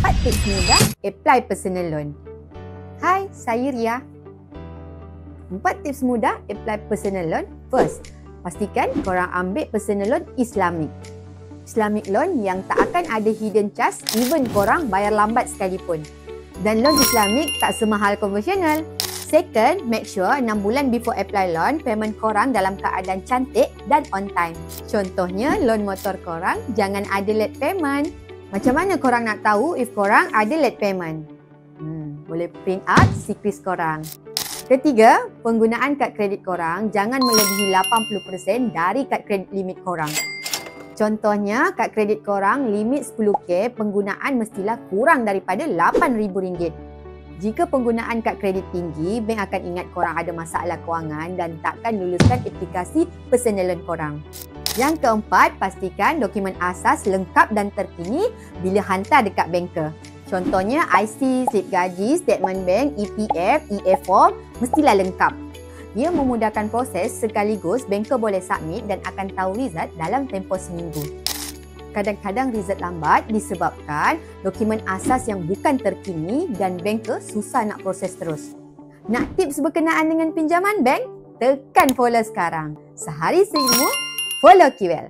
4 tips mudah apply personal loan. Hai, saya Ria. 4 tips mudah apply personal loan. First, pastikan korang ambil personal loan Islamic. Islamic loan yang tak akan ada hidden charge even korang bayar lambat sekalipun. Dan loan Islamic tak semahal konvensional. Second, make sure 6 bulan before apply loan, payment korang dalam keadaan cantik dan on time. Contohnya, loan motor korang jangan ada late payment. Macam mana korang nak tahu if korang ada late payment? Boleh print out sikris korang. Ketiga, penggunaan kad kredit korang jangan melebihi 80% dari kad kredit limit korang. Contohnya, kad kredit korang limit 10k, penggunaan mestilah kurang daripada RM8,000. Jika penggunaan kad kredit tinggi, bank akan ingat korang ada masalah kewangan dan takkan luluskan aplikasi personal loan korang. Yang keempat, pastikan dokumen asas lengkap dan terkini bila hantar dekat banker. Contohnya IC, slip gaji, statement bank, EPF, EA form mestilah lengkap. Ia memudahkan proses sekaligus banker boleh submit dan akan tahu result dalam tempoh seminggu. Kadang-kadang result lambat disebabkan dokumen asas yang bukan terkini dan banker susah nak proses terus. Nak tips berkenaan dengan pinjaman bank? Tekan follow sekarang. Sehari seilmu, follow QL.